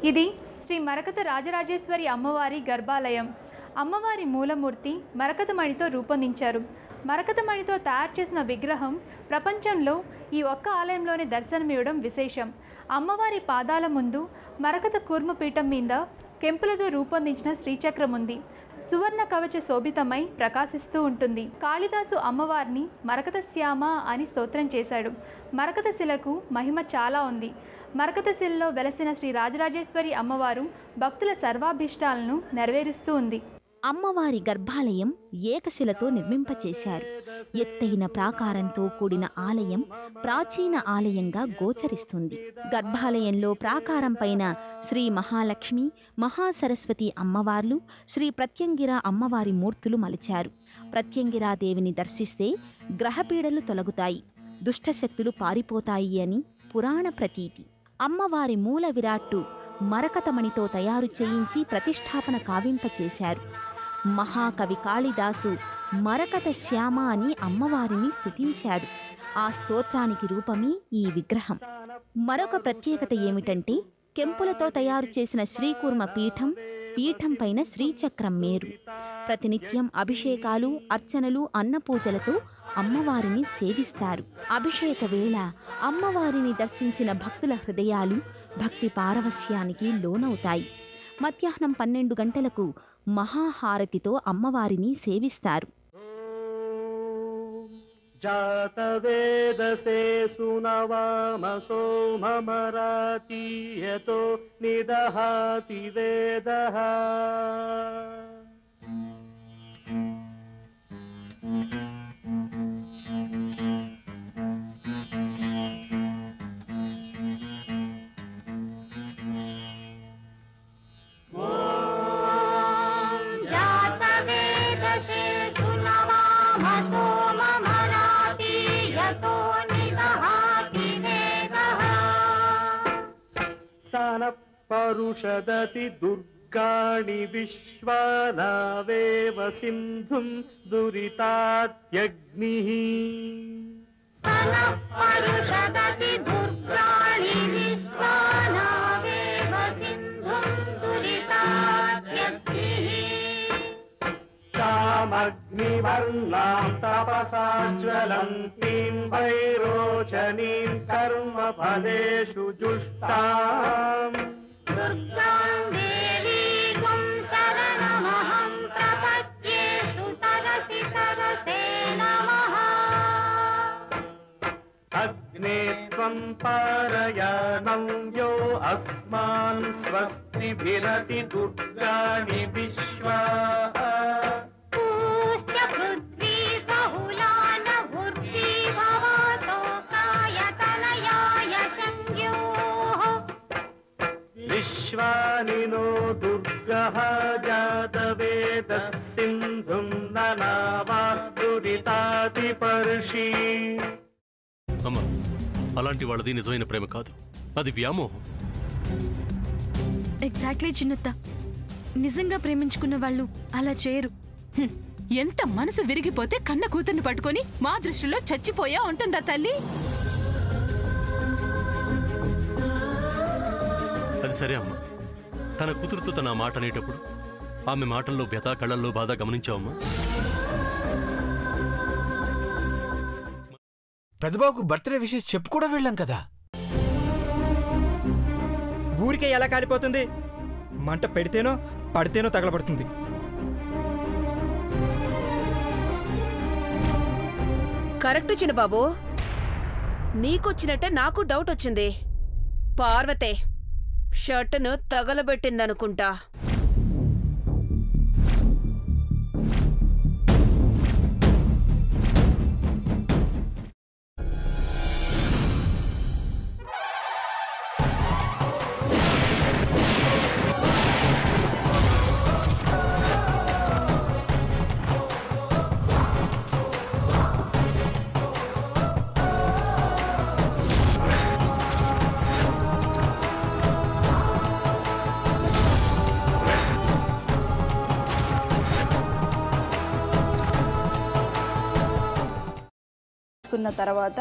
ఇది శ్రీ మరకత రాజరాజేశ్వరి అమ్మవారి గర్భాలయం. అమ్మవారి మూలమూర్తి మరకతమణితో రూపొందించారు. మరకతమణితో తయారు చేసిన విగ్రహం ప్రపంచంలో ఈ ఒక్క ఆలయంలోనే దర్శనమివ్వడం విశేషం. అమ్మవారి పాదాల ముందు మరకత కూర్మపీఠం మీద కెంపులతో రూపొందించిన శ్రీచక్రం ఉంది. సువర్ణ కవచ శోభితమై ప్రకాశిస్తూ ఉంటుంది. కాళిదాసు అమ్మవారిని మరకత శ్యామ అని స్తోత్రం చేశాడు. మరకత శిలకు మహిమ చాలా ఉంది. మరకత శిలలో వెలసిన శ్రీ రాజరాజేశ్వరి అమ్మవారు భక్తుల సర్వాభీష్టాలను నెరవేరుస్తూ ఉంది. అమ్మవారి గర్భాలయం ఏకశిలతో నిర్మింపచేశారు. ఎత్తైన ప్రాకారంతో కూడిన ఆలయం ప్రాచీన ఆలయంగా గోచరిస్తుంది. గర్భాలయంలో ప్రాకారం పైన శ్రీ మహాలక్ష్మి, మహాసరస్వతి అమ్మవార్లు, శ్రీ ప్రత్యంగిర అమ్మవారి మూర్తులు మలిచారు. ప్రత్యంగిరాదేవిని దర్శిస్తే గ్రహపీడలు తొలగుతాయి, దుష్టశక్తులు పారిపోతాయి అని పురాణ ప్రతీతి. అమ్మవారి మూల విరాట్టు మరకతమణితో తయారు చేయించి ప్రతిష్టాపన కావింపచేశారు. మహాకవి కాళిదాసు మరకత శ్యామ అని అమ్మవారిని స్తుతించాడు. ఆ స్తోత్రానికి రూపమే ఈ విగ్రహం. మరొక ప్రత్యేకత ఏమిటంటే కెంపులతో తయారు చేసిన శ్రీకూర్మ పీఠం, పీఠం పైన శ్రీచక్రం మేరు. ప్రతినిత్యం అభిషేకాలు, అర్చనలు, అన్నపూజలతో అమ్మవారిని సేవిస్తారు. అభిషేక వేళ అమ్మవారిని దర్శించిన భక్తుల హృదయాలు భక్తి పారవస్యానికి లోనవుతాయి. మధ్యాహ్నం 12 గంటలకు మహాహారతితో అమ్మవారిని సేవిస్తారు. జాతవేదసే సునవామసో మమరాతీయతో నిదహాతి వేదః పరుషదతి దుర్గాణి విశ్వానావేవ సింధుం దురితాత్యగ్నిః పరుషదతి దుర్గాణి విశ్వానావేవ సింధుం దురితాత్యగ్నిః తామగ్నివర్ణాం తపసా జ్వలంతీం వైరోచనీం కర్మఫలేషు జుష్టాం దుర్గాం దేవీం శరణమహం ప్రపద్యే సుతరసి తరసే నమః అగ్నే త్వం పారయాణం యో అస్మాన్ స్వస్తిభిరతి దుర్గాణి విశ్వా విశ్వానినో దుర్గః జాతవేదః సింధుం ననావా దురితాతిపర్షి. అమ్మా, అలాంటి వాళ్ళది నిజమైన ప్రేమ కాదు, అది వ్యామోహం. ఎగ్జాక్ట్లీ చిన్నత్త, నిజంగా ప్రేమించుకున్న వాళ్ళు అలా చేయరు. ఎంత మనసు విరిగిపోతే కన్న కూతుర్ని పట్టుకొని మా దృష్టిలో చచ్చిపోయా ఉంటుందా తల్లి? అది సరే అమ్మా, తన కూతురుతో తన మాట అనేటప్పుడు ఆమె మాటల్లో వ్యథ, కళ్ళల్లో బాధ గమనించావమ్మా? పెద్దబాబుకు బర్త్డే విషెస్ చెప్పు కూడా వెళ్ళాం కదా. ఊరికే ఎలా కాలిపోతుంది? మంట పెడితేనో పడితేనో తగలబడుతుంది. కరెక్ట్ చిన్నబాబు, నీకొచ్చినట్టే నాకు డౌట్ వచ్చింది. పార్వతే షర్టును తగలబెట్టిందనుకుంటా. తర్వాత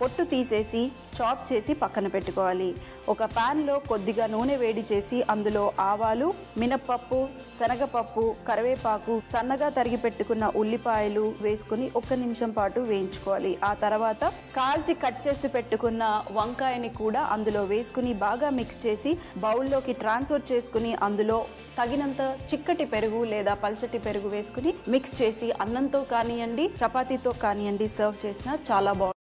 పొట్టు తీసేసి చాప్ చేసి పక్కన పెట్టుకోవాలి. ఒక ప్యాన్లో కొద్దిగా నూనె వేడి చేసి అందులో ఆవాలు, మినప్పప్పు, శనగపప్పు, కరివేపాకు, సన్నగా తరిగి పెట్టుకున్న ఉల్లిపాయలు వేసుకుని 1 నిమిషం పాటు వేయించుకోవాలి. ఆ తర్వాత కాల్చి కట్ చేసి పెట్టుకున్న వంకాయని కూడా అందులో వేసుకుని బాగా మిక్స్ చేసి బౌల్లోకి ట్రాన్స్ఫర్ చేసుకుని అందులో తగినంత చిక్కటి పెరుగు లేదా పల్చటి పెరుగు వేసుకుని మిక్స్ చేసి అన్నంతో కానివ్వండి, చపాతీతో కానివ్వండి సర్వ్ చేసినా చాలా బాగుంటుంది.